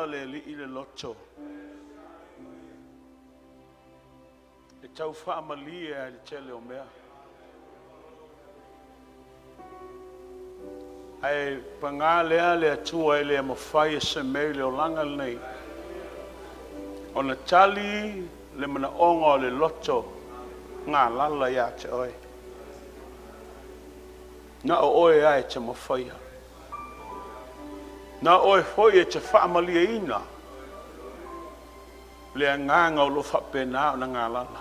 le li ile loto. E tau whaamalia le tele o mea. Ai panga lea le atua e le mawhai e se mei le o langa nei. O na tali le mana onga le loto ngā lala ia te oi. Na o oe ai te mawhaia. Na oe foi e te whaamalia ina. Le nganga o lo whapena o na ngā lala.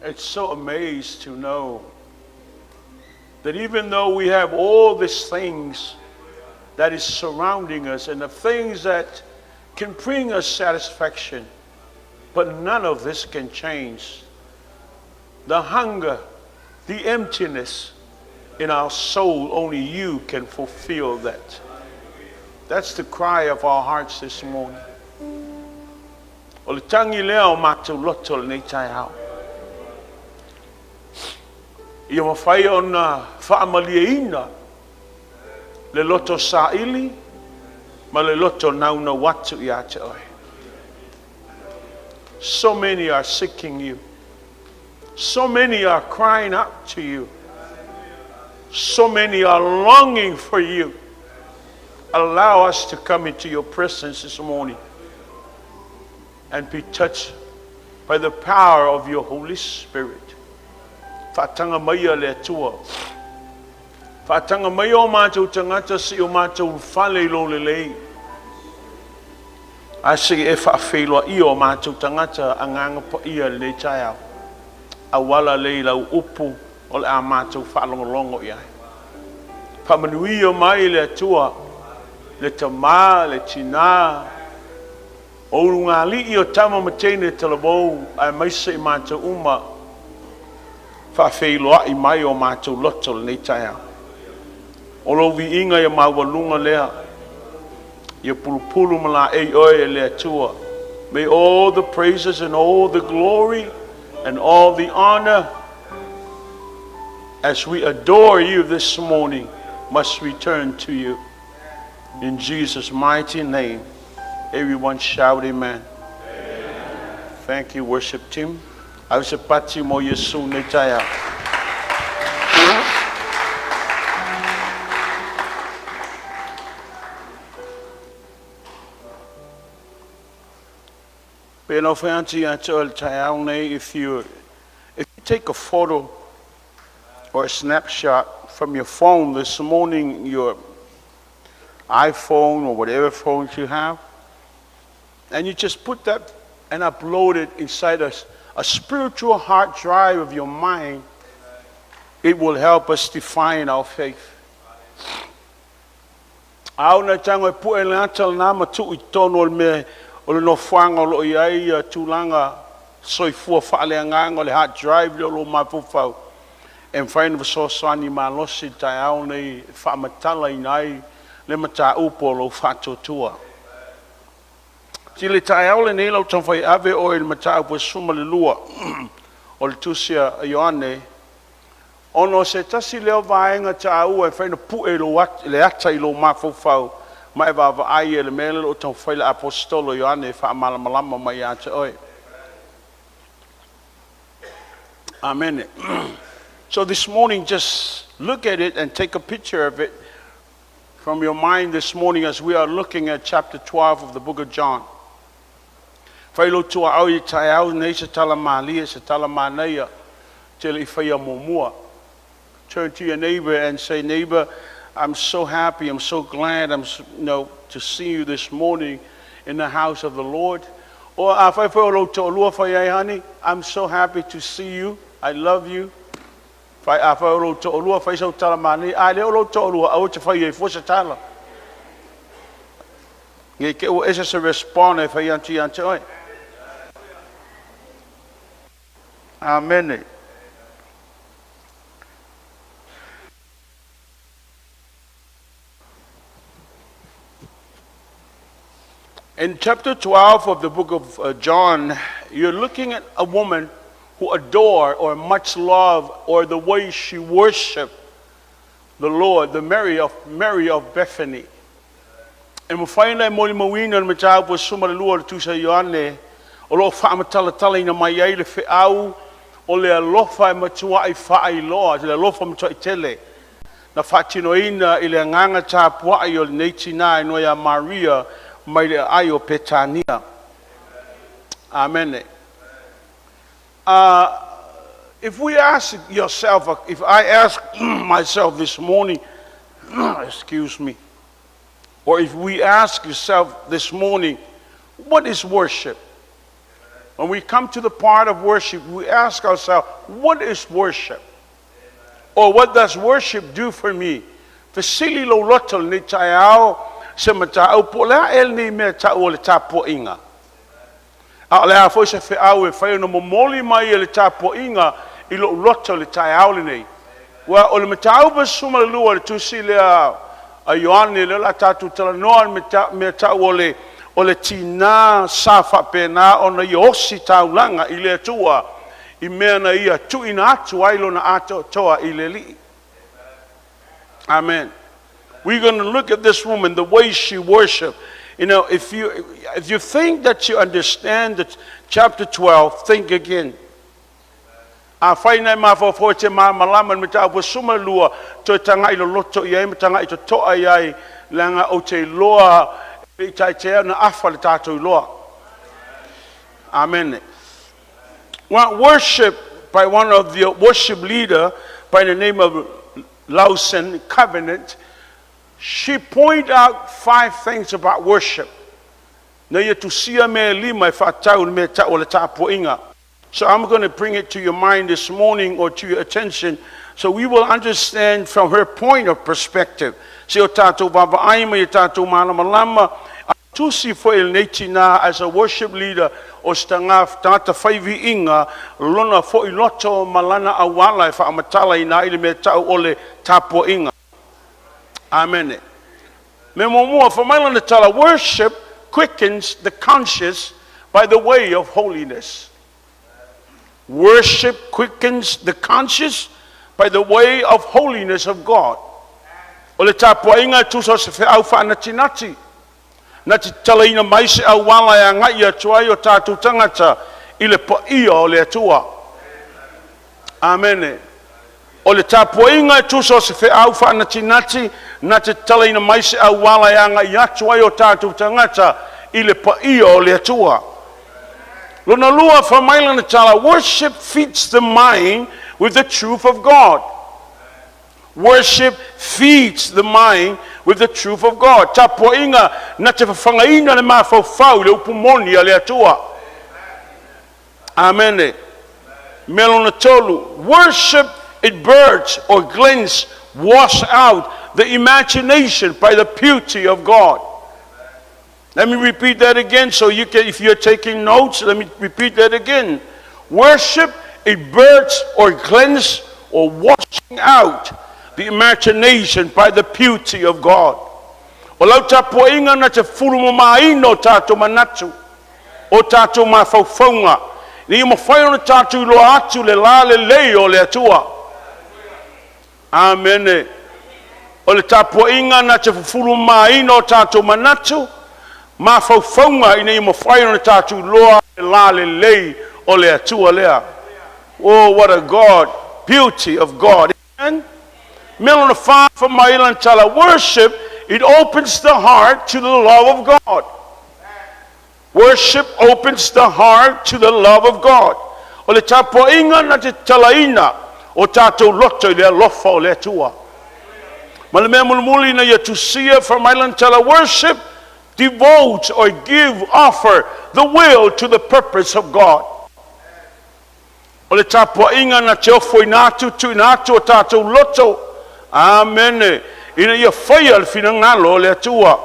It's so amazed to know that even though we have all these things that is surrounding us and the things that can bring us satisfaction, but none of this can change the hunger, the emptiness in our soul. Only you can fulfill that. That's the cry of our hearts this morning. O le tangi lea o mātou loto le nei tai hao. Ia mawhai o na whaamalia ina le loto sāili ma le loto nauna watu ia te oi. So many are seeking you. So many are crying out to you. So many are longing for you. Allow us to come into your presence this morning and be touched by the power of your Holy Spirit. Whaatanga mai le atua. Whaatanga mai o mātou tangata si o mātou whale lo le lei. Ase e whaawhelua i o mātou tangata a nganga po ia le tai au. A wala lei lau upu o le a mātou whaalongolongo iai. Pamanui o mai le atua, le tamā, le tina. O ngā li i o tama matene talabou, ai maise i mātou uma. Whawhelua i mai o mātou loto le nei tai au. O lo vi inga i mawalunga lea. Ia pulupulu ma la ei oe le atua. May all the praises and all the glory and all the honor as we adore you this morning must return to you. In Jesus' mighty name, everyone shout amen. Amen. Thank you, worship team. Au se pati mo Yesu nei tai au. Pēnau whaanti a te ol tai au nei, if you take a photo or a snapshot from your phone this morning, your iPhone or whatever phones you have, and you just put that and upload it inside a spiritual hard drive of your mind, it will help us define our faith. Au na tango e pu e lantal na matu i tono me o le no whanga o lo iai tūlanga soifua whaaleanganga o le hard drive le o lo mapufau. E mwhaina vasosani ma losi tai au nei whaamatala i nai le mata upo lo whatotua. Ti le tai au le nei lau tamwhai ave o le mata upo suma le lua o le tusia a Ioane. Ono se tasi leo vaenga ta au e whaina pu e lo le ata i lo mafufau. Mai vava ai e le mele o tamwhai le apostolo Ioane whaamalamalama mai ate oi. Amen. So this morning, just look at it and take a picture of it from your mind this morning as we are looking at chapter 12 of the book of John. Whailo tua au i tai au nei se tala malia, se tala maneia, te le whaia momua. Turn to your neighbor and say, neighbor, I'm so happy, I'm so glad to see you this morning in the house of the Lord. Or honey, I'm so happy to see you, I love you. Ese se responde fai anti oi. Amen. In chapter 12 of the book of John, you're looking at a woman who adore or much love or the way she worship the Lord, the Mary of Bethany. E mo whaina e moli mawina me tau po suma le lua le tusa Ioane, o lo whaamatala ina mai ai le whiau, o le alofa e matua i whaai loa, le alofa matua i tele. Na whaatino ina i le nganga tā puai o le neitina e noia Maria, mai le ai o Petania. Amen. If we ask yourself, if I ask myself this morning, excuse me, or if we ask yourself this morning, what is worship? When we come to the part of worship, we ask ourselves, what is worship? Or what does worship do for me? Fasili lo lotol ni taiao se matao po la el ni me tao le tapo inga. A le a foi se fe au e fai no momoli mai le tapo inga I lo lotol le taiao le nei. Wa o le matao ba suma lua le tusi le a Ioane le la tatu tala noa me tau o le tina safa pena o na iosi taulanga I le atua I mea na ia tu ina atu ailo na ato toa I le li. Amen. We're going to look at this woman, the way she worshiped. You know, if you think that you understand that chapter 12, think again. A whaina ma fo te ma malama me ta po suma lua to tanga I lo loto I me tanga I to toa I langa o te loa I tai te na afa le tātou loa. Amen. Well, worship by one of the worship leader by the name of Lawson Covenant, she pointed out 5 things about worship. Na ia tu sia me lima fa tau me ta o le tapo inga. So I'm going to bring it to your mind this morning or to your attention so we will understand from her point of perspective. Se o tātou baba aima I tātou malama lama tusi fo el neitina as a worship leader o stanga tata whaivi inga lona fo I loto malana awala e whaamatala ina ili me tau ole tapo inga. Amen. Me momua whamailana tala, worship quickens the conscience by the way of holiness. Worship quickens the conscience by the way of holiness of God. Ole tapo inga tuso se au whaanatinati. Na te talaina mai se awala e ngai atuai o tātou tangata I le paia o le atua. Amen. O le tapoinga tuso se fe au whaanatinati na te talaina mai se awala e ngai atuai o tātou tangata I le paia o le atua. Lona lua whamailana tala, worship feeds the mind with the truth of God. Worship feeds the mind with the truth of God. Tapo inga na te whangaina le mawhau le upumoni a le atua. Amen. Melona tolu. Worship, it burns or cleans, wash out the imagination by the beauty of God. Let me repeat that again so you can, if you're taking notes, let me repeat that again. Worship, it burns or cleans or washing out the imagination by the beauty of God. O lau tapo inga na te furu maino tato manatu. O tato mawhauwhaunga. Ni mo whaiona tato lo atu le la le leo le atua. Amen. O le tapo inga na te furu maino tato manatu. Mawhauwhaunga ina I mo whaiona tato lo le la le lei o le atua lea. Oh, what a God. Beauty of God. Amen. Melon far from my island tala worship, it opens the heart to the love of God. Worship opens the heart to the love of God. O le tapo inga na te talaina o tato loto le lofa o le tua. Ma le mea mulmuli na ia tusia from island tala worship, devote or give, offer the will to the purpose of God. O le tapo inga na te ofo inatu tu inatu o tato loto. Amen. Ina ia whai al finangalo le atua.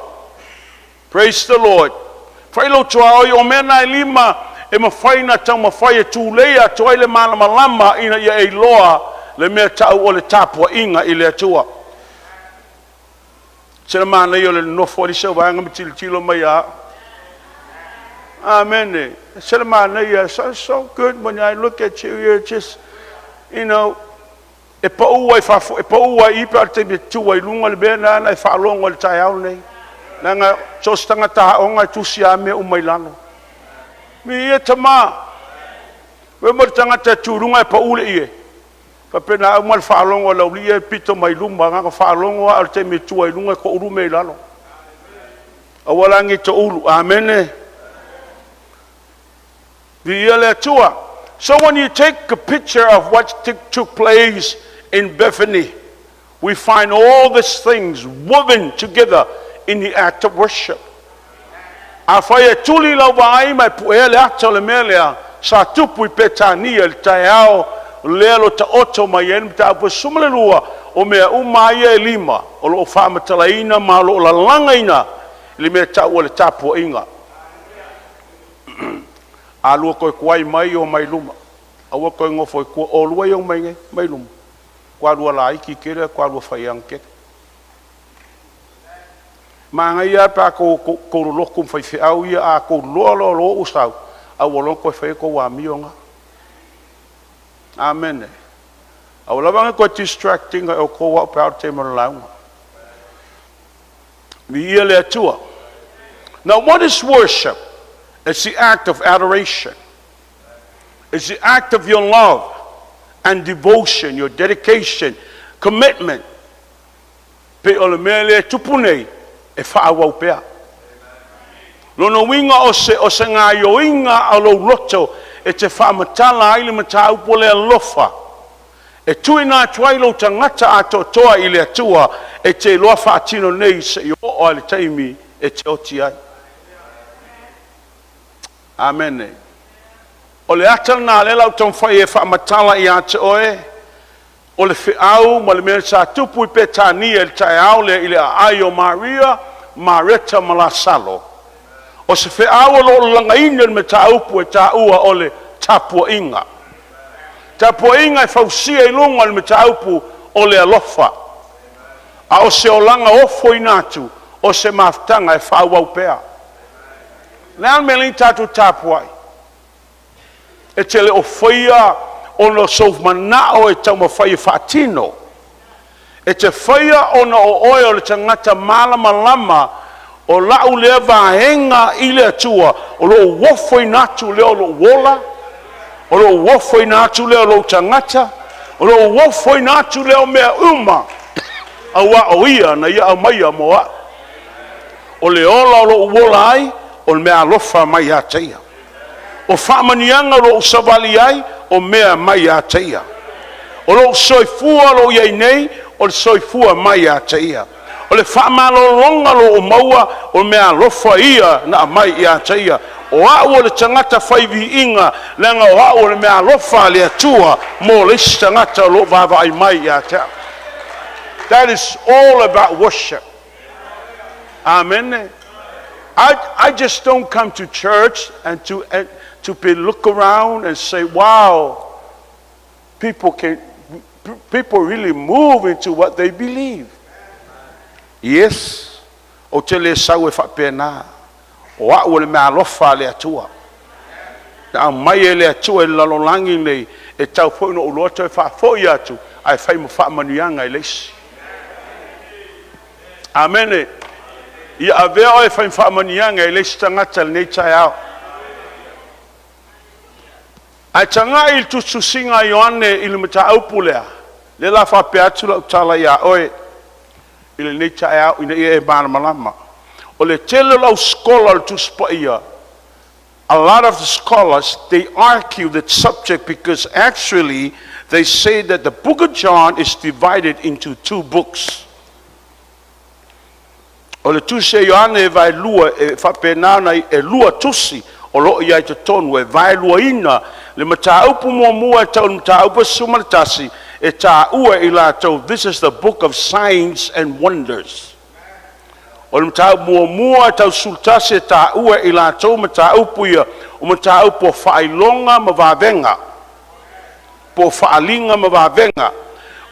Praise the Lord. Whai lo tua oi o mena I lima e ma whai na tau ma whai e tūlea tua le malama lama ina ia e loa le mea tau o le tapua inga I le atua. Sena mana I o le nofo li sewa anga mitili tilo mai a. Amen. Sena mana I so good when I look at you, you're just, you know, e pa ua i pe te me tua i lunga le bena na e whaalonga le tai au nei. Nanga sos tangata haonga tusi a mea umailano. Mi ia tama. We mo tangata turunga e pa ule ie. Pa pena au mal whaalonga lau lia pito mai lumba ngaka whaalonga al te me tua i lunga ko uru me ilano. Awalangi to ulu. Amene. Vi ia le tua. So when you take a picture of what took place in Bethany, we find all these things woven together in the act of worship. Afaya tuli la vai mai puele ato le melea sa tupu petania le taiao lelo ta oto mai en ta pusumle lua o mea umai lima o lo fama talaina ma lo la langaina le me ta o le tapo inga. Alu ko kwai mai o mai luma. Awa ko ngofo ko o lua yo mai luma. Kwa lua la iki kere kwa lua faiang ke. Ma ia pa ko lo kum fai au ia a ko lo usau. A wolon ko fai ko wa mionga. Amen. A wala bang ko distracting o ko wa pa te mo launga. Mi ia le tua. Now what is worship? It's the act of adoration. It's the act of your love and devotion, your dedication, commitment. Pe o le mele tupune e whaawau pea. Lono winga o se ngā yoinga a lo roto e te whaamatala ai le matau po le alofa. E tui nā tuailo tangata ato toa i le atua e te loa whaatino nei se i o ale taimi e te oti ai. Amen. O le atal nā le lau tong whai e whaamatala i ate oe. O le whiau ma le mea sa tupu I petania e tai au le i le ai o Maria, Mareta Malasalo. O se whiau o lo langaina le me ta upu e ta ua o le tapua inga. Tapua inga e whausia I lunga le me ta upu o le alofa. A o se o langa ofo inatu o se maftanga e whauau pea. Nea me li tatu tapuai. E te le o whaia o no sof manao e tau mawhaia whaatino. E te whaia o no o oe o le tangata malama lama o lau lea vahenga I le atua o lo wofo inatu leo lo wola o lo wofo inatu leo lo tangata o lo wofo inatu leo mea uma awa o ia na ia maia moa o le ola o lo wola ai o mea alofa mai hateia. O whaamanianga lo usawali ai o mea mai hateia. O lo soifua lo iei nei o le soifua mai hateia. O le whaamalolonga lo o maua o mea alofa ia na mai hateia. O au o le tangata whaivi inga lenga o au o le mea alofa le atua mo le tangata lo vava ai mai hateia. That is all about worship. Amen. I just don't come to church and to look around and say, wow, people really move into what they believe. Yes. O te le sau e whapena. O au le mea alofa le atua. Na mai e le atua e lalolangi nei e tau fo no uloto e whafoi atu ai whai mo whaamanuanga I leisi. Amen. Ia avea o e whai whaamanianga I leisi tangata nei tai au. Ai tanga I tutu singa Ioane I le mata aupulea. Le la whape atu la utala ia oe. I le nei tai au ina ia e mana malama. O le tele lau scholar tu spa ia. A lot of the scholars, they argue that subject because actually they say that the book of John is divided into two books. O le tuse Ioane e vai lua e whapenana e lua tusi o lo ia te tonu e vai lua ina le mataupu mua e tau mataupu sumaratasi e ta ua I lato. This is the book of signs and wonders. O le mataupu mua e tau sultasi e ta ua I lato mataupu ia o mataupu o whailonga ma vavenga po whaalinga ma vavenga.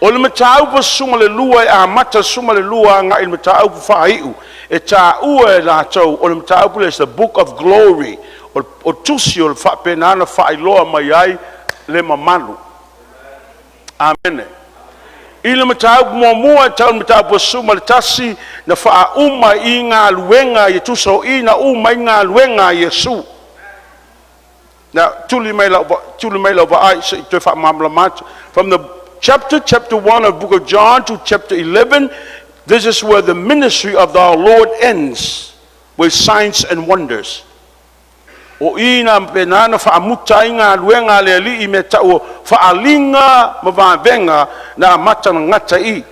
O le mataupu suma le lua e a mata suma le lua nga I le mataupu whaiu e ta ua e lato o le mataupu is the book of glory. O tusi o le whapenana whailoa mai ai le mamalu. Amen. Ila matau mua tau matau posuma le tasi na faa uma I ngā luenga ye tuso I na uma I ngā luenga Yesu. Now, tuli mai lau ai se te faa mamla mat. From the chapter 1 of book of John to chapter 11, this is where the ministry of our Lord ends, with signs and wonders. O ina penana whaamuta I ngā luenga le li I me tau whaalinga mawavenga na mata na ngata I.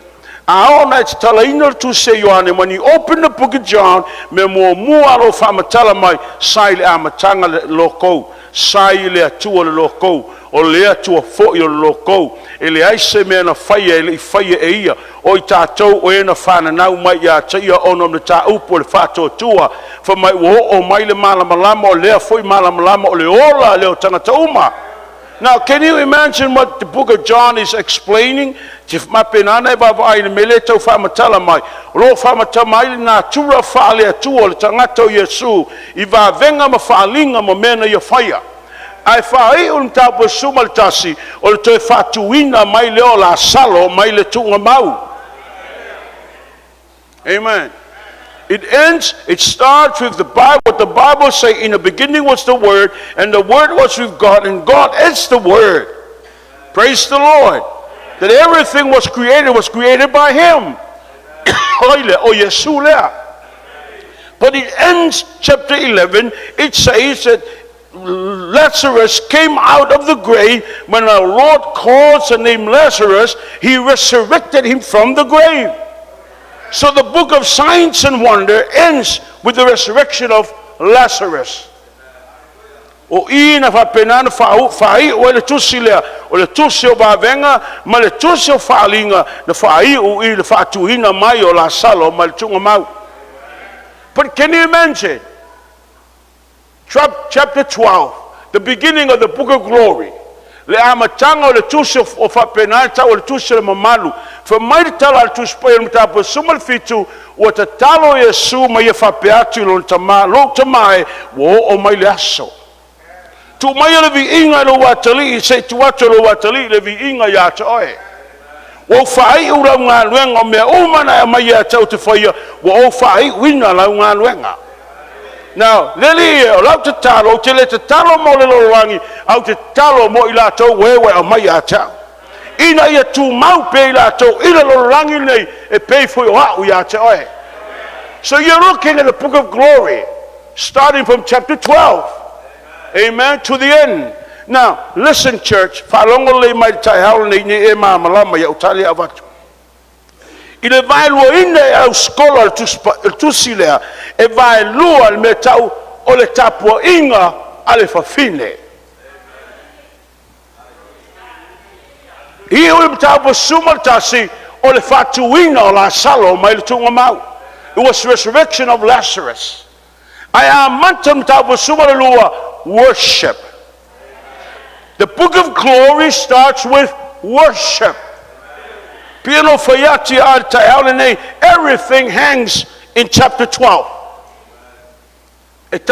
Aona te tala ina tu se Ioane, when you open the book of John, me mua lo whaamatala mai, sai le amatanga le loko, sai le atua le loko, o le atua fo'i o le loko, e le aise mea na whaia e le I whaia e ia, o I tātou o e na whananau mai ia ta ia ono na tā upo le whātua tua, wha mai o mai le malamalama o lea fo'i malamalama o le ola leo tangata uma. Now, can you imagine what the book of John is explaining? Tif mapenana e vavai le mele tau whamatala mai. Lo whamata mai na tura whaale atua le tangata o Yesu. I vavenga ma whaalinga ma mena ia whaia. Ai whaai un tāpua sumaltasi o le toi whatuina mai leo la salo mai le tunga mau. Amen. It ends, it starts with the Bible, what the Bible say, in the beginning was the Word, and the Word was with God, and God is the Word. Praise the Lord. That everything was created by Him. But it ends, chapter 11, it says that Lazarus came out of the grave. When our Lord calls the name Lazarus, He resurrected him from the grave. So the book of signs and wonder ends with the resurrection of Lazarus. O ina fa penana fai o le tusi lea, o le tusi o vavenga, ma le tusi o whaalinga, na fai o I le whaatuina mai o la salo, ma le tunga mau. But can you imagine? Chapter 12, the beginning of the book of glory. Le amatanga o le tusi o whapenata o le tusi le mamalu. Fa mai te tala al tusi pai o mtapo sumal fitu o te talo Yesu mai e whapeatu lo tamae o mai le aso. Tu mai le vi inga lo watali, se tu wato lo watali le vi inga ya te oe. O whai ura ngā luenga mea umana e mai a tau te whaia, o whai wina lau ngā luenga. Now, leli e o lau te talo, o te le te talo mo le lorangi, au te talo mo I lato wewe o mai a tau. Ina ia tu mau pe I lato, ina lorangi nei e pe fui o hau ia te oe. So you're looking at the book of glory, starting from chapter 12. Amen, to the end. Now, listen, church. Whalongo le mai tai hao nei e malama ia utali avatu. I le vai lua ina e au skola le tusilea, e vai lua le me tau o le tapua inga a le whawhine. I o le tapua sumaltasi o le whatuina o la salo mai le tunga mau. It was the resurrection of Lazarus. I am mantam tapua sumalua worship. The book of glory starts with worship. Everything hangs in chapter 12. Let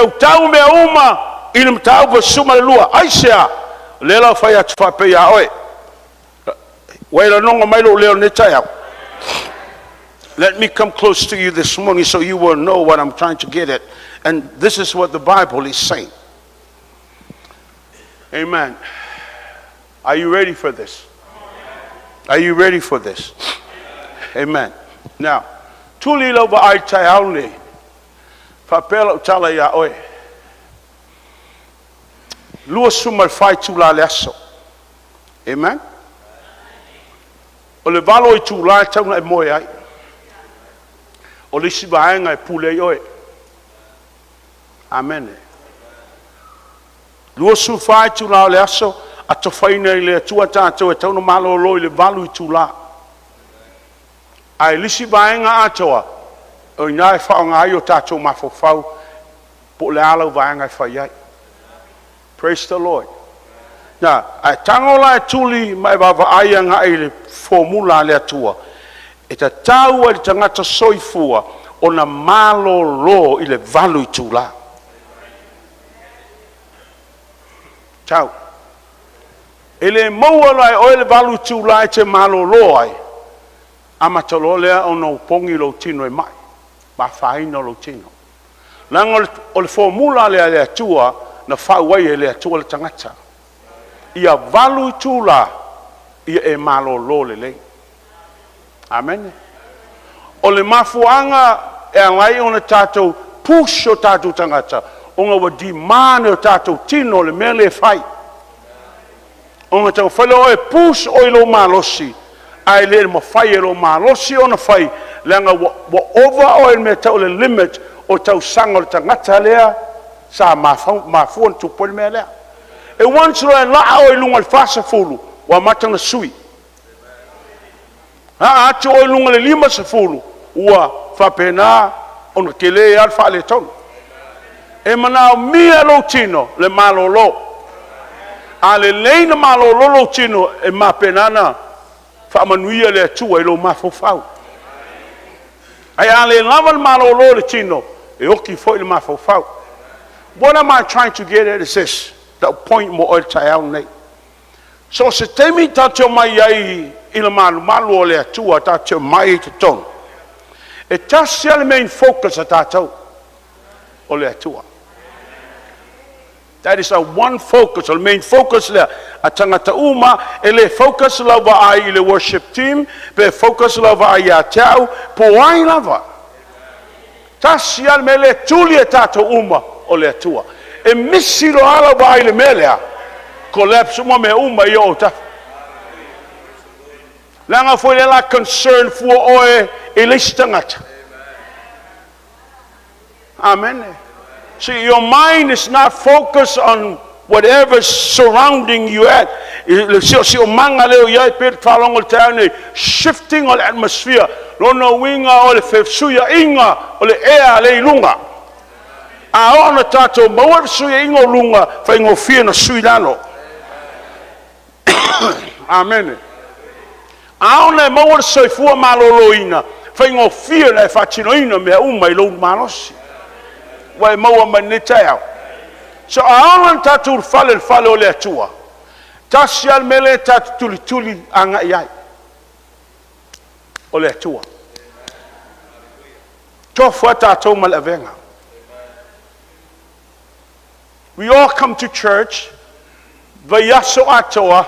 me come close to you this morning so you will know what I'm trying to get at. And this is what the Bible is saying. Amen. Are you ready for this? Are you ready for this? Amen. Now, tuli lo ba ai tai aule. Papel tala ya oi. Lua sumar fai tula leso. Amen. O le valo I tula tauna e moe ai. O le sibaenga e pule oi. Amen. Lua su fai tula le aso a to faina le tua tātou e tauna malo loi le valu I tula. Ai lisi vaenga atoa o nai whaonga ai o tātou mafofau po le alau vaenga I whaiai. Praise the Lord. Now, ai tangola e tuli mai vavaia nga I le formula le atua. E ta tau ai tangata soifua o na malo lo I le valu I tula. Tau. Ele maua lai o ele valu tūlai te malo loai. ama tolo lea ono pongi lo tino e mai ma faino lo tino langa o le formula le atua na whauai le atua le tangata ia valu tula ia e malolo le amen o le mafuanga e angai ona tātou push o tātou tangata onga wa dimane o tātou tino le mele fai onga tau whalo e push o ilo malosi ai le mawhai e lo malosi o na whai langa wa over o e me tau le limit o tau sanga o tangata lea sa mafuan tupo le mea lea e wansu e laa o ilunga le fasa fulu wa matanga sui atu o ilunga le 5 sefulu ua whapena ona kele al wha le tonu e manao mia lo tino le malolo a le leina malolo lo tino e mapenana whaamanuia le atua i lo mafofau ai a le lava le malolo le tino e oki fo i le mafofau. What am I trying to get at is this, the point mo o tai au nei. So se temi tatio mai ai i le malu o le atua tatio mai i te tonu. E tasia le main focus a tātou o le atua. That is our one focus, the main focus le a tangata uma, e le focus lava ai i le worship team, pe focus lava ai a teau, po ai lava. Tasia me le tuli e tātou uma o le atua. E misi lo ala vai le melea, collapse uma me uma i o ta. Langa foi la concern for oe e le stangata. Amen. See, your mind is not focused on whatever's surrounding you at. Si o manga leo ia pe falongo tane shifting all atmosphere. Lo no winga o le fefsuya inga o le ea le lunga. A ona tato mawar suya ingo lunga fa ingo fia na suilano. Amen. A ona mawar soifua maloloina fa ingo fia le fatinoina me uma i lo manosi. Wai maua manitau. So aongan tatu fale o le atua. Tasial mele tatu tuli anga iai. O le atua. Tofua tatu malavenga. We all come to church. Vayaso atoa.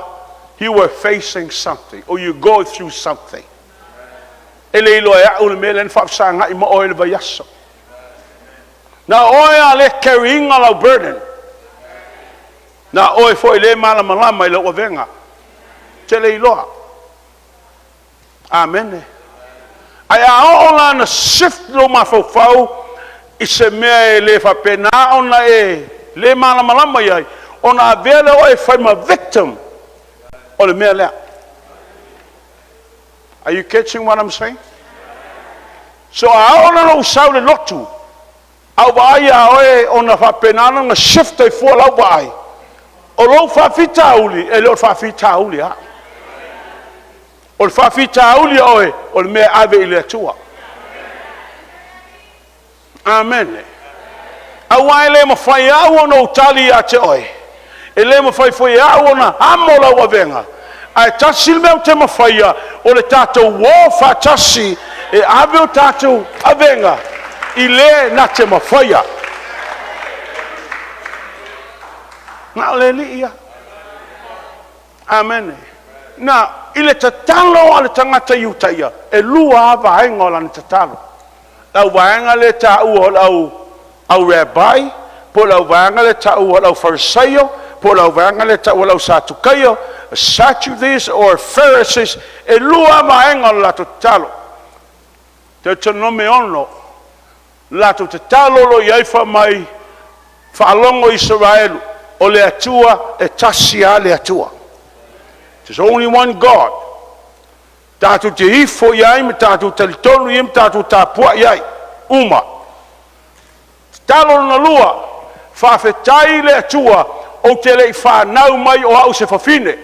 You were facing something. Or you go through something. Ele ilo ya ulmele nfapsanga ima oil vayaso. Na oia le carrying a burden. Na oi foi le malama i lo venga. Te le iloa. Amen. Ai a ola na shift lo mafofau i se mea le fa pena ona e le malama ai. Ona vele oi foi ma victim. O le mea lea. Are you catching what I'm saying? So a ola no sau le lotu. Au vai oe ona fa penana na shift e fo lau vai. O lo fa fitauli e lo fa fitauli ha. O fa fitauli oe o me ave ile tua. Amen. Au vai le mo fai au no tali a te oe. E le mo fai foi au na amola wa venga. Ai tasil me te mo fai o le tato wo fa tasi e ave o tato avenga. Ile na te mawhaia. Na lelia. Amen. Na ile te talo ale tangata iutaia. E lua vaenga o lani te talo. Lau vaenga le ta ua au rabbi. Po lau vaenga le ta ua lau farisaio. Po lau vaenga le ta ua lau satukaio. Sadducees or Pharisees. E lua vaenga o la te talo. Te tonome ono. Lato te talolo iai wha mai whaalongo Israelu o le atua e tasia le atua. There's only one God. Tātou te hifo iai me tātou talitonu iai me tātou tāpua iai. Uma. Te talolo na lua whawhetai le atua o te lei whanau mai o au se whawhine.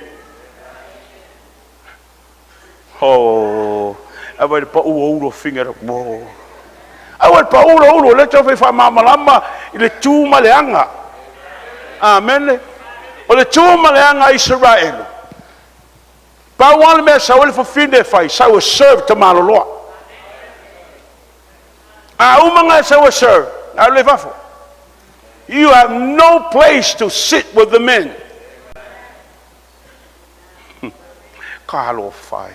Oh, awai pa ua finger mo. Awal pa ulo le tofe fa mamalama ile tuma leanga. Amen. O le tuma leanga Israel. Pa wale me sa wale fafine fai, sa wa serve te maloloa. A umanga sa wa serve, a le fafo. You have no place to sit with the men. Kalo fai.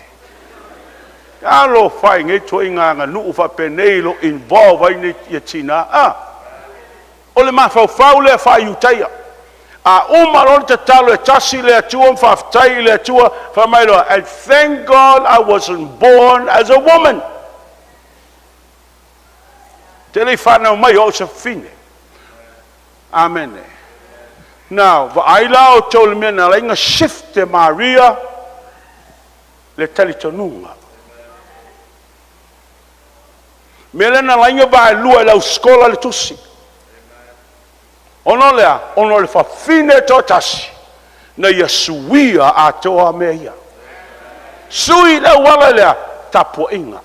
Kalo fai nge toinga nga nu ufa penelo involve ai ni yatina. Ole ma fau le fai utaya. A umaron te talo e tasi le atua mfaftai le atua famailo. And thank God I wasn't born as a woman. Telefana mai o se fine. Amen. Now, va'aila o tolu mea na lainga shift te Maria le talitonunga. Mele na lainga vae lua lau skola le tusi. Ono le fa fine to tasi na yasuia a toa mea ia. Sui le wala lea tapo inga.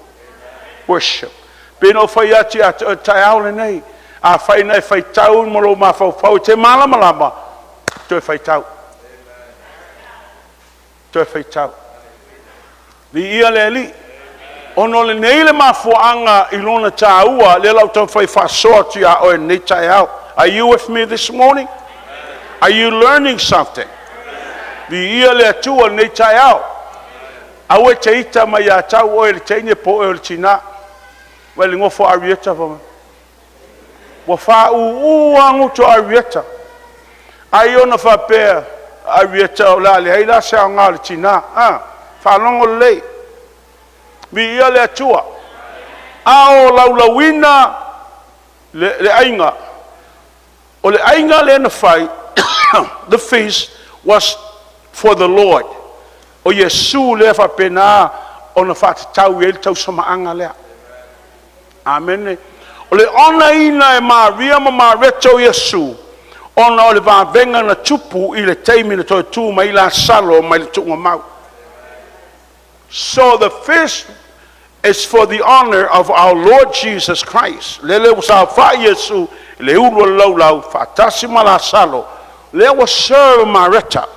Worship. Pino fai ati a tai aule nei. A fai nei fai tau molo ma fau te malama to fai tau. To fai tau. Li ia le li. Ono le nei le mafuanga ilona taua le lau tau fai fasoti a o nei tai au. Are you with me this morning? Are you learning something? Li ia le atua nei tai au. Awe te ita mai a tau o le teine po o le tina. Wele ngofo arieta vama. Wa fa angu to arieta. Ai ona fa pe arieta o la le haila se anga le tina. Fa longo le. Mi ia le atua. Ao laulawina le ainga. O le ainga le na fai. The feast was for the Lord. O Yesu le fa pena ona fa tau el tau sama anga le. Amen. Ole ona ina e Maria ma Mareto Yesu. Ona ole va venga na tupu i le teimi na toi tu mai la salo mai le tunga mau. So the feast is for the honor of our Lord Jesus Christ. Lele sa fa Yesu le ulo lau fa tasima la salo. Le was serve Mareta.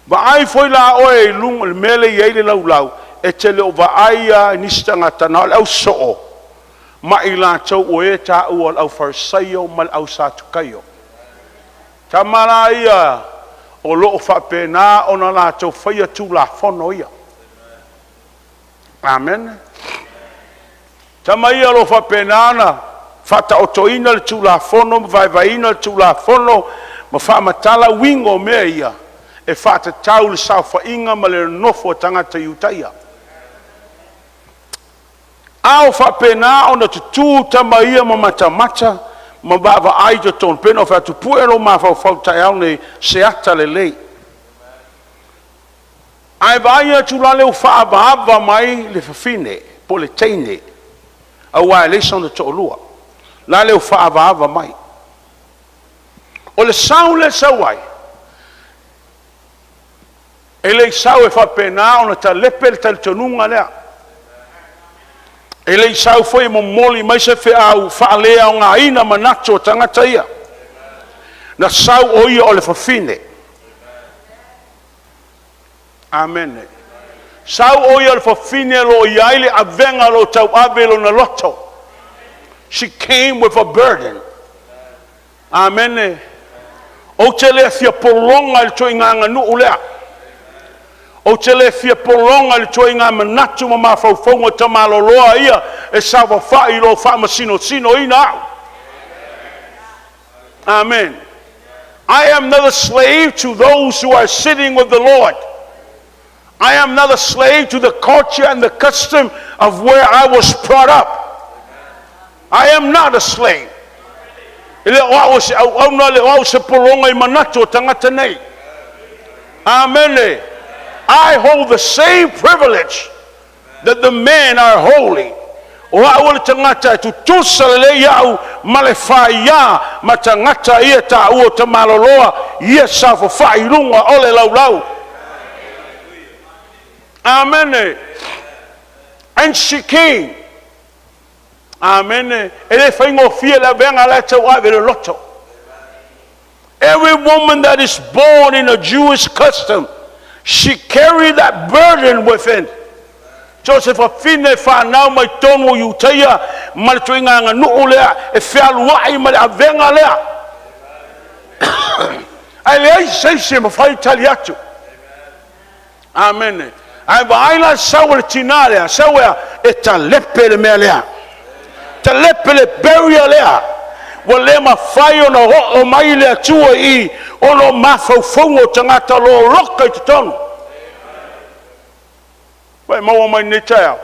Ba ai foi la oe lung le mele ye le lau e te le ova aia nistanga tana au so. Ma ila tau o e ta ua au farsaio mal au sa tukaio. Ta mara ia o loo whapena o na la tau whaia tu la whono ia. Amen. Ta mai ia lo whapena na whata o toina le tu la whono, vaivaina le tu la whono, ma whamatala wingo mea ia. E whata tau le sau whainga ma le nofo tangata iutaia. Ao whapena o na tutu tamaia ma matamata ma bava ai to ton peno fa tu puelo ma fa tai au nei se ata le lei. Ai vai tu la le fa ava mai le fine po le teine. A wa le son to lua. La le fa ava mai. O le sau le sawai. Ele sau e fa pena o na ta lepel tal tonunga lea. Ele sau foi mo moli mai se fe au fa lea nga ina manacho tangata ia. Na sau o ia o le fafine. Amen. Sau o ia le fafine lo iaile avenga lo tau abelo na loto. She came with a burden. Amen. O te le fia polonga le to inganga nu ulea. O te le fia polonga le toi ngā manatu ma mawhauwhaunga ta maloloa ia e sawa whai lo wha sino ina au. Amen. I am not a slave to those who are sitting with the Lord. I am not a slave to the culture and the custom of where I was brought up. I am not a slave. Amen. I hold the same privilege that the men are holding. O awole tangata tu tusale yau malefaya matangata ia ta o te maloloa ia sa fo failunga ole lau. Amen. And she came. Amen. Ele faingo fia la venga la te wa vele loto. Every woman that is born in a Jewish custom, She carried that burden within. Joseph a fine whanau mai tonu o Iuteia, ma le tuinga nganuu lea, e whialuai ma le avenga lea. Ai lea seise ma whai tali atu. Amen. Ai waaila sawa le tina lea, sawa e talepe le mea lea. Talepe le beria lea. Wa le ma whai o na ho mai lea tua I, o no mawhauwhongo tangata lo roka I te tonu. Wai maua mai ne taia.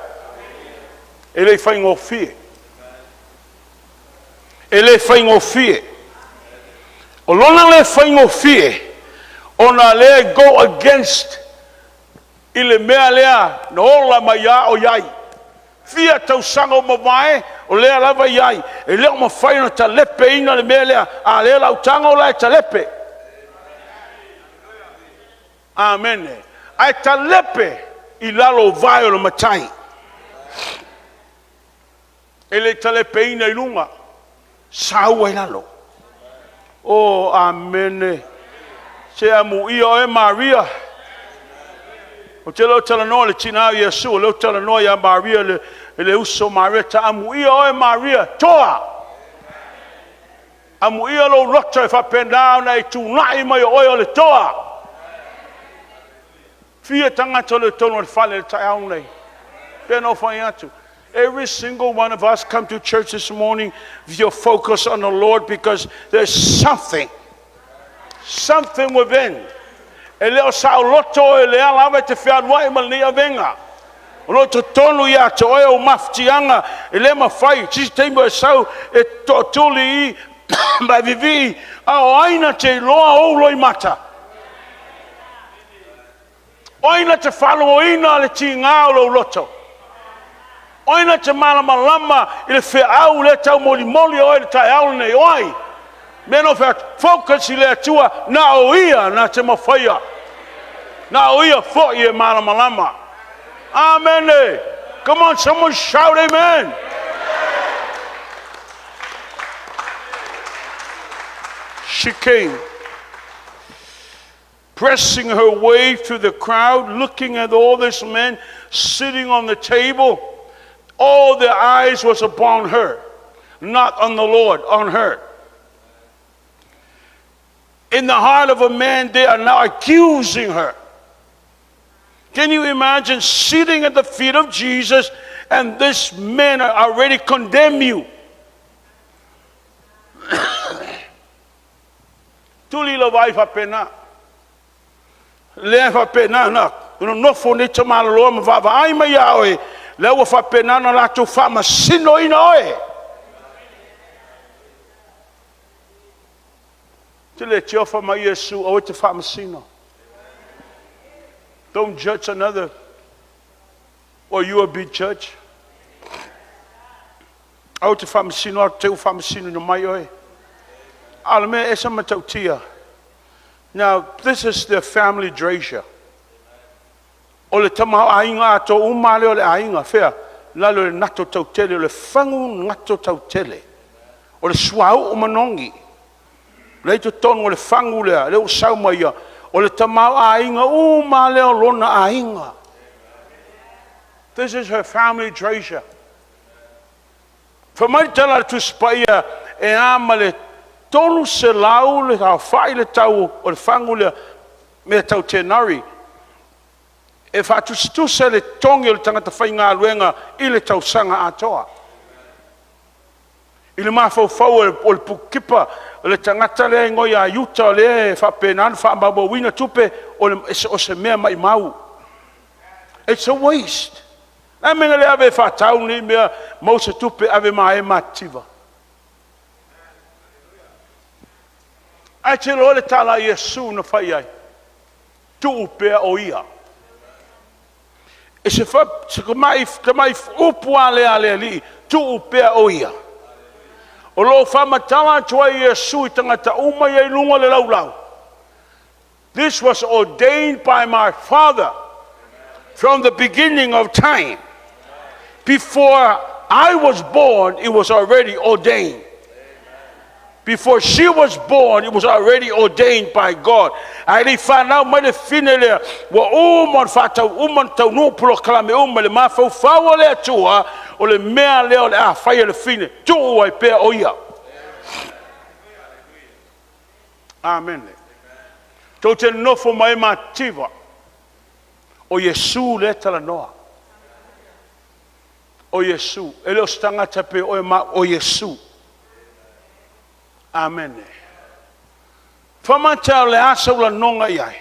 E le whaingo fie. E le whaingo fie. O lona le whaingo fie. O na le go against I le mea lea na ola mai ia o iai. Fia tau sanga o mawai o lea lava iai. E leo ma whaina ta lepe ina le mea lea. A lea lau tanga o lai ta lepe. Amen. Ai ta lepe. I lalo vai o le matai. E le tale peina I lunga. Saua I lalo. Oh, amen. Se amu ia o e Maria. O te leo tala noa le tina Yesu. O leo tala noa ia Maria le uso Maria. Ta amu ia o e Maria. Toa. Amu ia lo rota e whapendao na I tunai mai o le toa. Fia tangata le tono le fale le tai au nei. Peno whai atu. Every single one of us come to church this morning with your focus on the Lord because there's something within. E leo sao loto e lea lawe te whialuai ma ni avenga. O loto tonu ia te oe o maftianga e le mawhai. Tisi teimo e sau e totuli I ma vivi a o aina te loa o loi mata. Oina te whaloina le ti ngā o loto. Oina te malama I le whiau le tau moli o le tai au nei oi. Meno whea focus I le atua na o ia na te mawhaia. Na o ia fo I e malama. Amen. Come on, someone shout amen. She came. Pressing her way through the crowd, looking at all these men sitting on the table. All their eyes was upon her, not on the Lord, on her. In the heart of a man, they are now accusing her. Can you imagine sitting at the feet of Jesus and this men are already condemn you? Tuli la vai fa pena. Le fa pena na no fo ne tama lo ma va ai mai oe le wa fa pena na la tu fa ma sino ina oe te le tio fa mai Yesu o te fa ma sino. Don't judge another or you will be judged. O te fa ma sino te fa ma sino no mai oe alme esa matautia. Now, this is the family treasure. O le tamau ainga ato umale o le ainga whea. Lalo le nato tautele, o le whangu nato tautele. O le suau o manongi. Leito tonu o le whangu lea, leo saumaia. O le tamau ainga umale o lona ainga. This is her family treasure. Whamaitala tu spaia e ama le tonu se lau le tau whai le tau o le whangu le me tau tenari. E whatu se le tongi o le tangata whai ngā luenga I le tau sanga atoa. I le mawhau o le pukipa o le tangata le ngoi a yuta o le whapenan whaambabo wina tupe o se mea mai mau. It's a waste. Nā menga le ave whatau ni mea mausa tupe ave mai mativa. Ai te lo le tala Yesu na whai ai. Tu upea o ia. E se kamai upua le li. Tu upea o ia. O lo whamatala tua Yesu I tangata uma I lunga le laulau. This was ordained by my Father from the beginning of time. Before I was born, it was already ordained. Before she was born, it was already ordained by God. ai li whanau mai le fine lea wa uma whatau uma tau nupulo kalame uma le mawhauwhau le atua o le mea leo le a whaia le fine tuu ai pea o ia. Amen. Tau te nofo mai mativa o Yesu le tala noa. O Yesu. E leo stangata pe o Yesu. Amen. Whamata le asa ula nonga iai.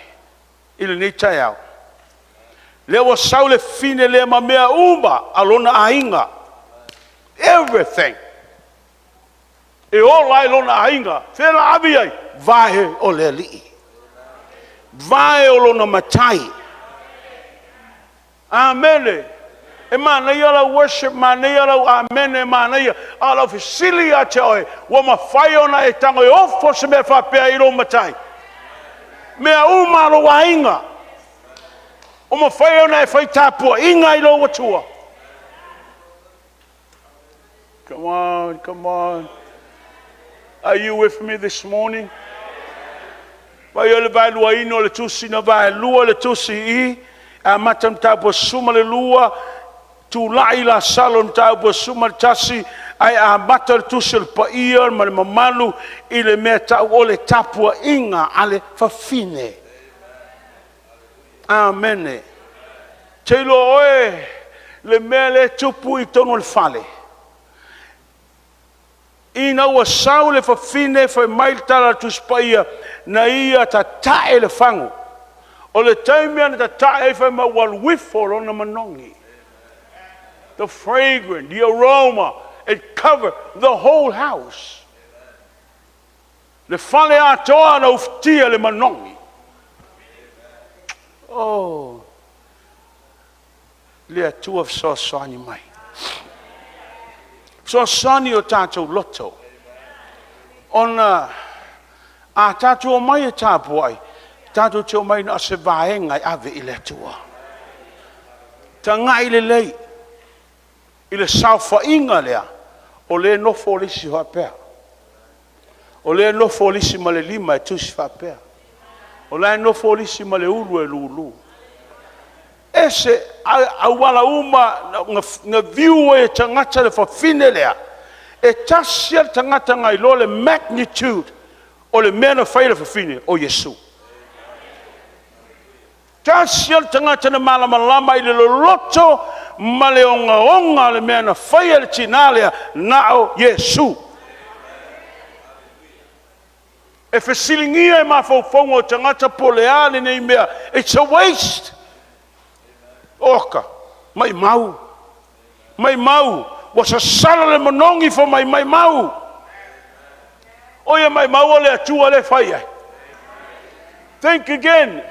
Ile ni tai au. Le wa sau le fine le ma mea uma alona ainga. Everything. E o lai lona ainga. Fela abi ai. Vahe o le li. Vahe o lona matai. Amen. E mana ia la worship, mana ia la amen, e mana ia ala fisili a te oe, wa ma whai ona e tango e ofo se mea whapea i ro matai. Mea umaro wa inga. O ma whai ona e whai tāpua, inga i ro watua. Come on, come on. Are you with me this morning? Vai ole vai lua ino le tusi na vai lua le tusi I, a matam tāpua suma le lua, tu lai la salon tau po suma tasi ai a matar tusil pa ia ma le mamalu I le mea tau o le tapua inga ale fafine. Amen. Teilo oe le mea le tupu I tono le fale. Ina ua sau le fafine fai mail tala tus pa ia na ia ta tae le fangu. O le taimia na ta tae fai ma wal wifo rona manongi. The fragrance, the aroma, it covered the whole house. Le fale atoa na uftia le manongi. Oh. Le atua so sani mai. So sani o tatou loto. Ona a tatou o mai e tapuai. Tatou te o mai na se vaenga I ave I le atua. Tanga I le lei. I le saufa inga lea, o le nofo lisi hoa pea. O le nofo lisi ma le lima e tusi hoa pea. O le nofo lisi ma le ulu e lulu. Ese, a wala uma, nga viu e tangata le whawhine lea, e tasia tangata ngai lo le magnitude, o le mena whaile whawhine, o Yesu. Tasia tangata na malamalama I le loto, ma le onga le mea na whaia le tinalea na o Yesu. E whasilingia e mawhauwhaunga o tangata poleane nei mea. It's a waste. Oka, mai mau. Mai mau. Wasa sala le monongi fo mai mau. Oia mai mau o le atua le whaia. Think again.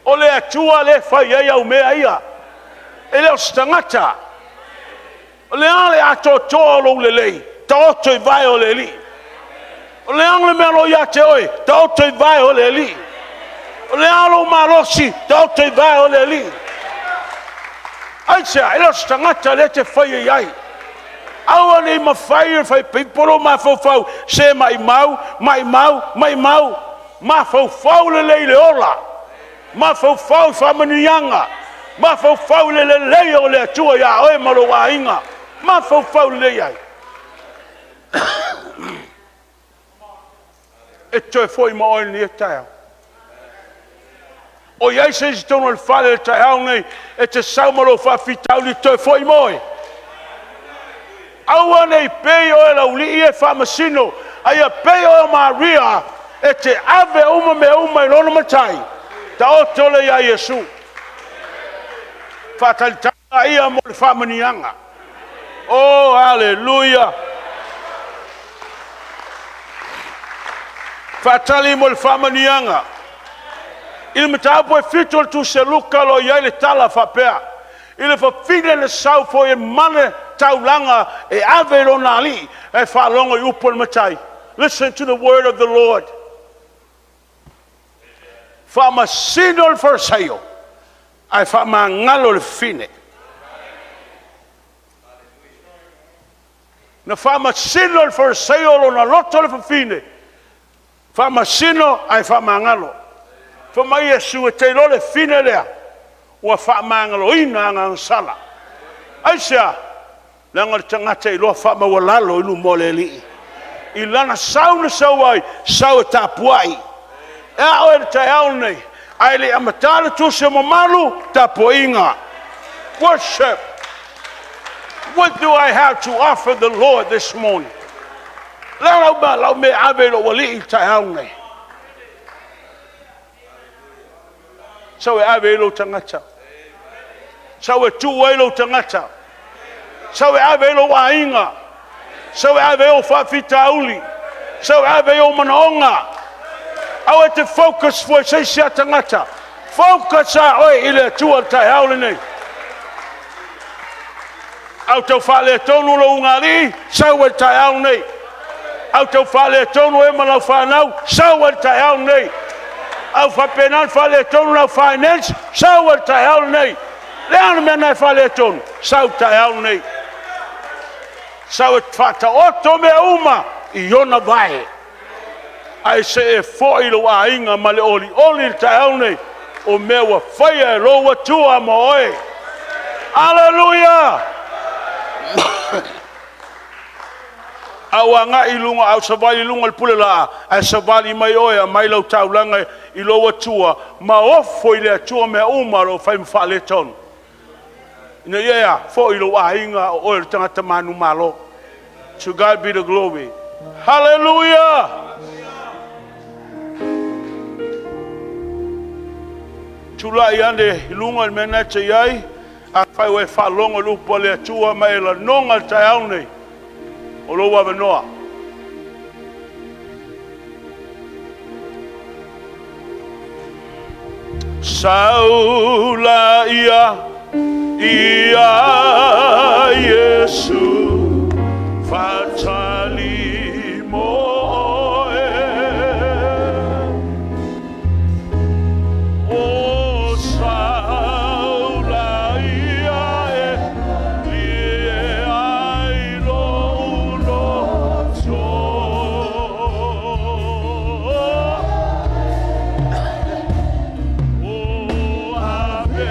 O le atua le whaia iau mea ia. E leo stangata. O le ale ato tolo le lei. Ta oto I vai o le li. O le angle mea lo ia te oe. Ta oto I vai o le li. O le alo marosi. Ta oto I vai o le li. Aisea, e leo stangata le te whaia iai. Aua nei ma whaia whai piporo ma fau. Se mai mau. Ma fau le lei le ola. Ma fau whamanianga. Ma fau le lei o le atua ia oe maro wa inga. Ma fau le iai. E toi foi ma oe ni e taia. O iai se si tono le fale le taia nei e te saumaro whawhitau li toi foi moe. Aua nei pei o e lauli e whamasino. Aia pei o e Maria e te ave uma me uma I rono matai. Ta o tole ia Yesu. Fatalitanga ia mo le whamanianga. Oh, hallelujah. Fatali mo le whamanianga. Il matapo e fitol tu se luka lo iai le tala whapea. Il whawhine le sau fo e mane taulanga e ave rona li e whalonga I upo le matai. Listen to the word of the Lord. Whamasino le wharseo. Ai whamangalo le fine. Na whamasino le wharseo lo na loto le fine. Whamasino ai whamangalo. Fa mai e su te lo le fine lea. Ua wha mangalo ina ngang sala. Aisia, langa tangata i loa wha mawalalo ilu mole li. I lana sauna sawai, sawa tapuai. E oe te au nei, ai le amatala tu se mamalu tapuinga. Worship. What do I have to offer the Lord this morning? Lau me ave lo wali i te au nei. Sawe ave lo tangata. Sawe tuai lo tangata. Sawe ave lo wainga. Sawe ave o whawhitauli. Sawe ave o manaonga. Awe te focus for seisia tangata. Focus a oi ile tua tai haole nei. Au tau whale tonu lo ungari. Sawe tai haole nei. Au tau whale tonu e malau whanau. Sawe tai haole nei. Au whapenan whale tonu lau finance. Sawe tai haole nei. Leana mena whale tonu. Sawe tai haole nei. Sawe whata oto me uma i ona vai. Ai se e foi lo a inga male oli ta aune o mewa fire lo tua moe. Hallelujah. Awanga ilunga au sabali lunga pulela ai sabali mai oe mai lo taulanga I lo tua ma ofo ile tua me uma lo fai mfale ton. Ina ia foi lo a inga o tangata manu malo. To God be the glory. Hallelujah. Tula iande ilunga mena te yai a fai we fa longa lu pole tua mai la nonga te aune o lo wa noa. Saula ia Yesu fatali moe o saula ia ai lo so o ave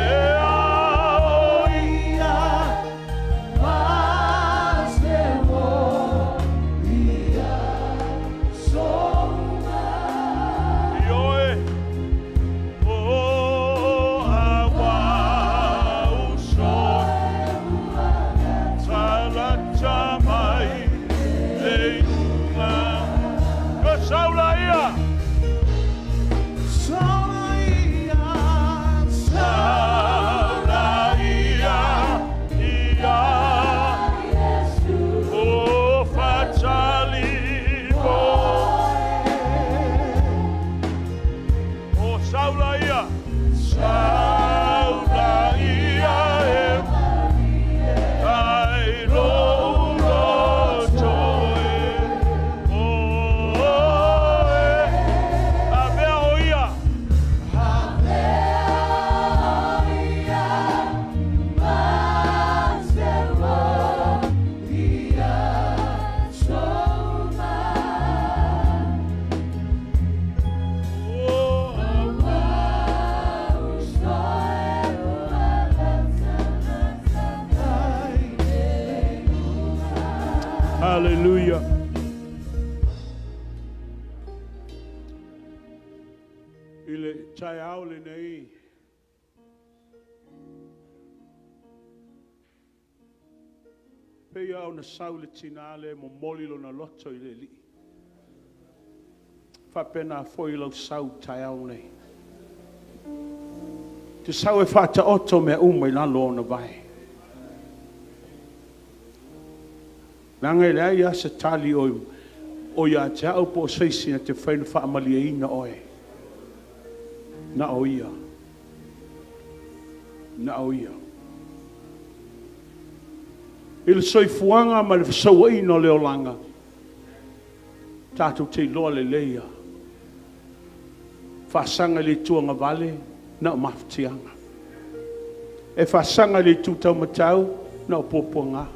Hallelujah. Ile tai aule nei. Pea ona saule tinale mo molilo na loto ile li. Fa pena foi lo sau tai aule. Te sau e fata oto me umai la lona vai. Nanga le ia se tali o ia te au po seisi na te whainu whaamali e ina oe. Na o ia. Na o ia. Ile soifuanga ma le whasaua ina leo langa. Tātou te loa le leia. Whasanga le tuanga vale na o mafutianga. E whasanga le tūtau matau na o pōpuanga.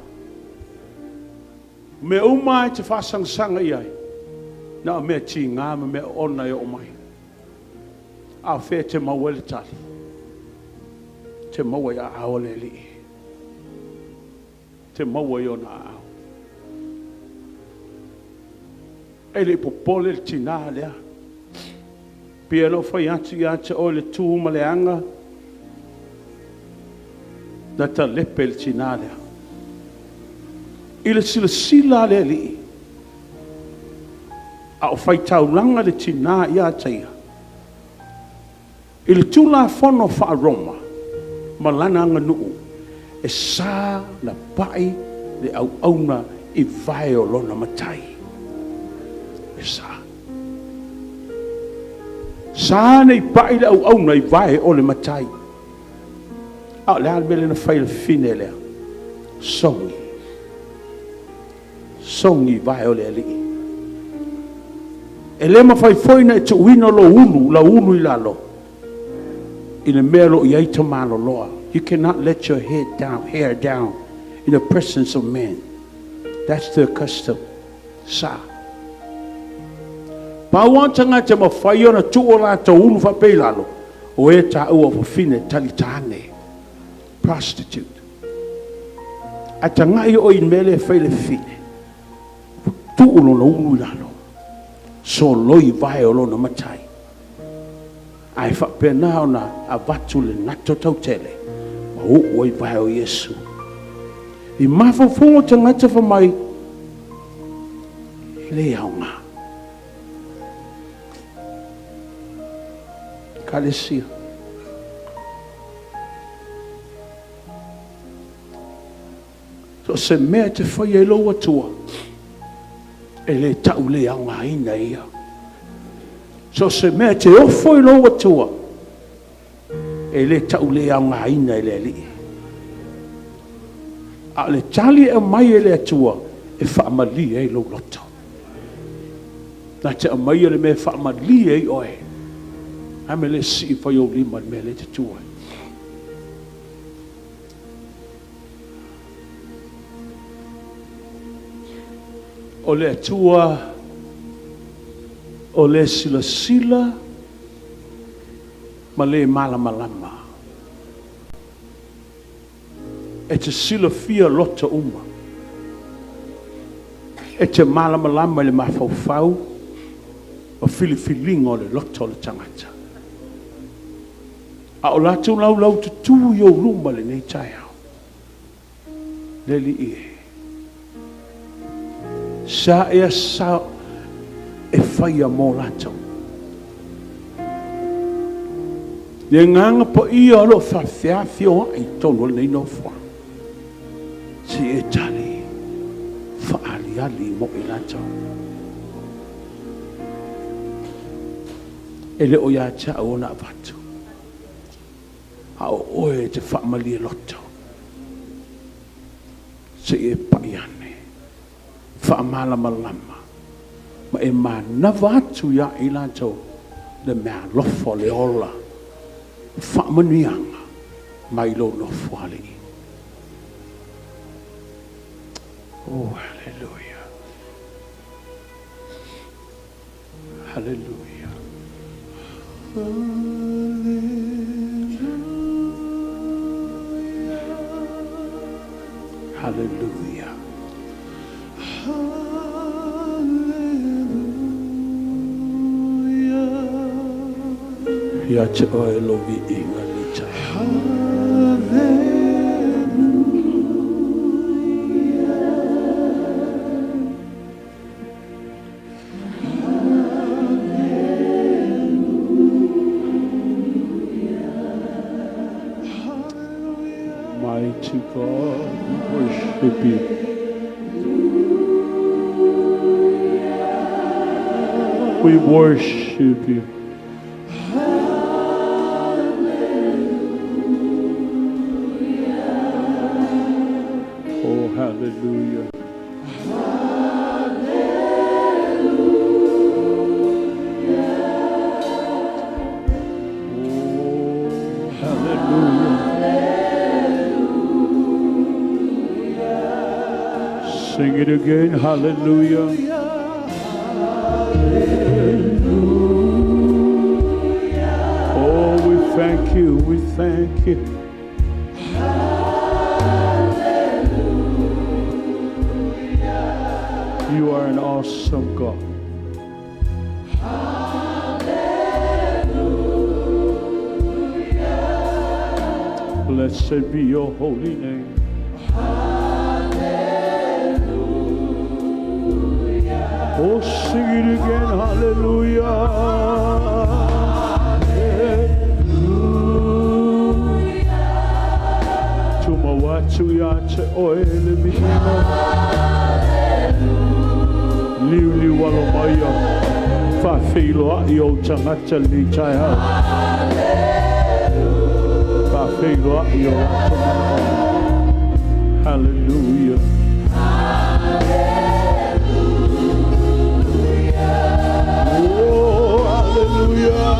Me umai te whasang sanga iai. Na me ti ngā me ona e o mai. A whea te maua le tali. Te maua ia ao le li. Te maua i ona ao. E le popole le tina lea. Pia lo fai atu i atu o le tū ma le anga. Na ta lepe le tina lea. I le sila le li. A o fai taulanga le tina i ataia. I le tūla fono wha Roma. Ma lana anga nuu. E sā na pai le au auna i vai o lona matai. E sā. Sā nei pai le au auna i vai o le matai. A le almele na whai le fine lea. Songi. Songi vai o le alii. E le ma whai foina e tu uino lo unu, la unu i lalo. In a mea lo i aita malo loa. You cannot let your hair down in the presence of men. That's the custom. Sa. Pawantanga te mawhai ona tu o la ta unu wha peilalo. O e ta ua whawhine talitane. Prostitute. A ta ngai o in mele whaile fine. Tu uno na unu lalo. So loi vai o lona matai. Ai whapena ona a watu le nato tau tele. O oi vai o Yesu. I mawhafongo te ngata wha mai. Le aunga. Kalesia. So se mea te whai e loa tua. E le tau le aunga ina ia. So se mea te ofo i loa tua. E le tau le aunga ina e le li. A le tali e mai e le atua. E whaamali e lo loto. Na te amai e le me whaamali e oe. Ame le si whai o lima me le te tua. O le atua. O le sila sila. Ma le malama. E te sila fia lota uma. E te malama le mawhauwhau. O filifilinga o le lota o le tangata. A o lātou lau te tū i o luma le nei tai au. Le li e. Sa ea sa e whaia mō lātou. Le nganga po ia alo whawhiawhi o ai tono nei no wha. Si e tali whaali ali mo i lātou. E le o ia tia o na avatu. A o oe te whaamali e loto. Si e paiane. Whaamalama lama. Ma e ma navatu ia i lātou. Le mea lofo le ola. Whaamanianga. Mai lo lofo ali. Oh, hallelujah. Hallelujah. Hallelujah. Ya te oe lovi inga ni tai. Mighty God, we worship you. We worship you. Oh, hallelujah. Oh, hallelujah. Sing it again, hallelujah. thank you, we thank you. Hallelujah. You are an awesome God. Hallelujah. Blessed be your holy name. Hallelujah. Oh, sing it again, hallelujah. Watu yache oele bihima liuli walomaya fa filo yo changata li chaya fa filo yo hallelujah. Oh hallelujah.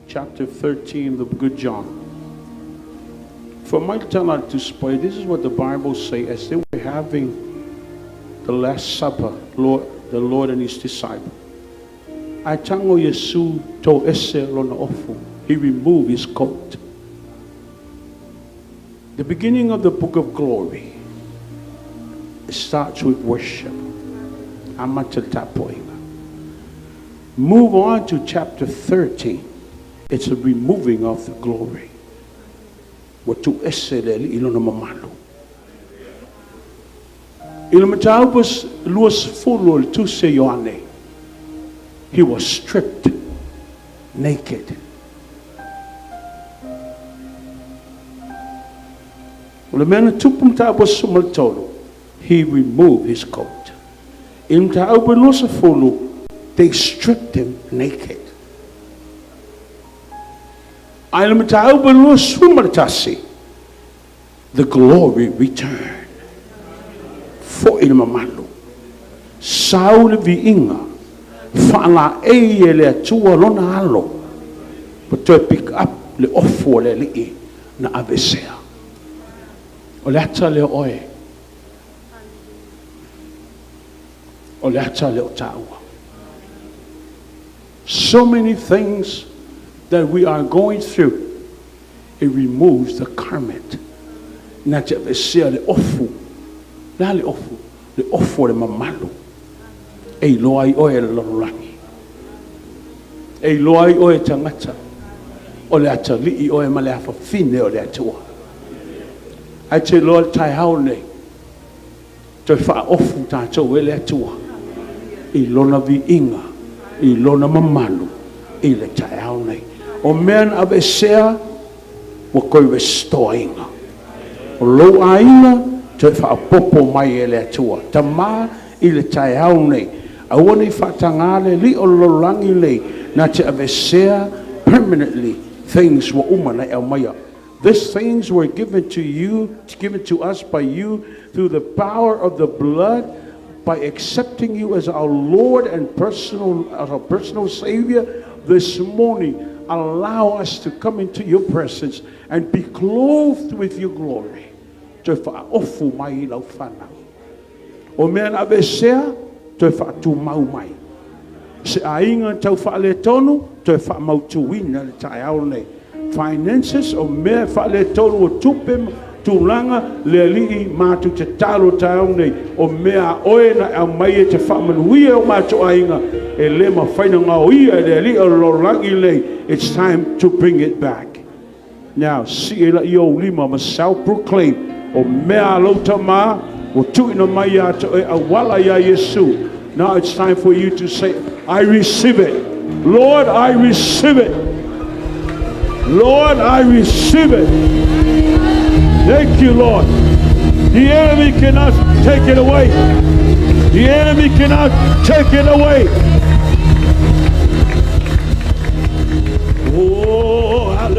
Chapter 13, the good John. For my talent to spoil, this is what the Bible says as they were having the Last Supper, the Lord and his disciple. Atango Yesu to ese lona ofu. He removed his coat. The beginning of the book of glory, it starts with worship. Move on to chapter 13. It's a removing of the glory. Watu eseleli ilona mamalo. Ilmatabus luas fulul tu se yoane. He was stripped naked. Ulamena tupum tabus sumaltolo. He removed his coat. Ilmatabus luas fulul. They stripped him naked. The glory returned. For ilmamalo. Saul viinga. Fala eyele tua lona alo. But to pick up le ofo le li na abesea. Olata le oe. Olata le otawa. So many things that we are going through, it removes the garment. Not just the awful, not the awful, the awful mamalo. A loy oil lorani. A loy oil tangata. Olata li oil malafa fine olatua. I tell Lord Taihaune to fa awful tato weletua. A lona vi inga. Ilona mamalu ile tayaune o men abesea wo koi restoring o lo aina te fa popo mai ele tua tama ile tayaune I want to fatangale li o lo langi le na te abesea permanently things were umana el maya. These things were given to you, given to us by you through the power of the blood. By accepting you as our Lord and our personal Savior this morning, allow us to come into your presence and be clothed with your glory. O men abesea to fa tu mau mai. Se ainga tau fa le tonu to fa mau tu wina le taiaone. Finances o me fa le tonu o tupem tulanga le li matu te talo taone o mea oena a mai te whamanuia o matu ainga e le ma whaina ngā uia le li o lorangi le. It's time to bring it back. Now, si e la i o lima ma self-proclaim o mea lauta ma o tuina mai ato e awala ya Yesu. Now it's time for you to say, I receive it. Lord, I receive it. Lord, I receive it. Thank you, Lord. The enemy cannot take it away. The enemy cannot take it away.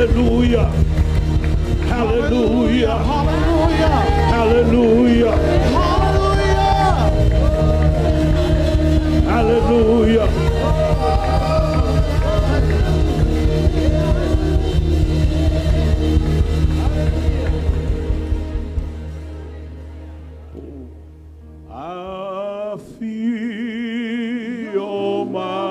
Hallelujah. Hallelujah. Hallelujah. Hallelujah. Hallelujah. Hallelujah. I feel my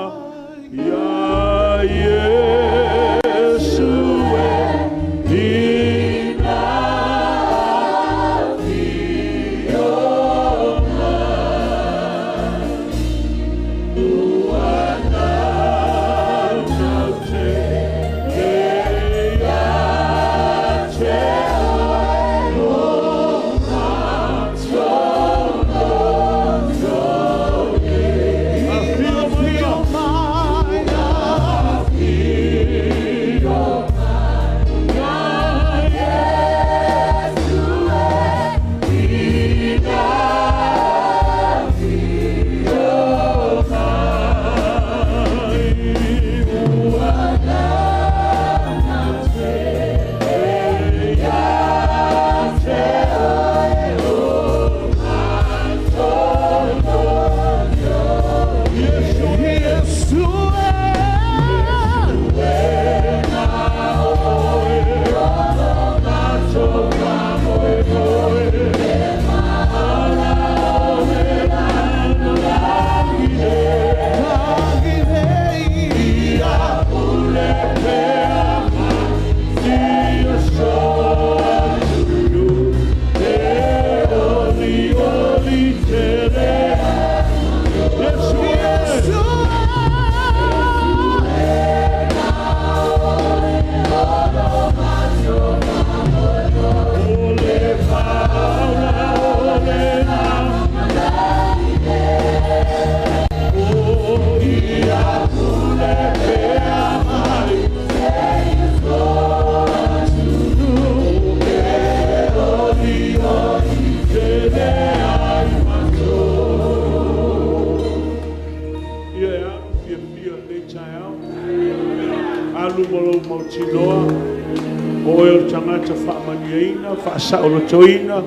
Toina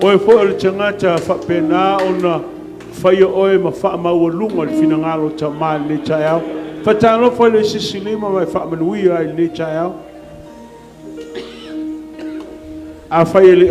oe fo le tangata fa pena ona fai oe ma fa ma lunga le finangalo ta ma le chao fa tano fo le sisilima mai fa manui ai le chao a fai le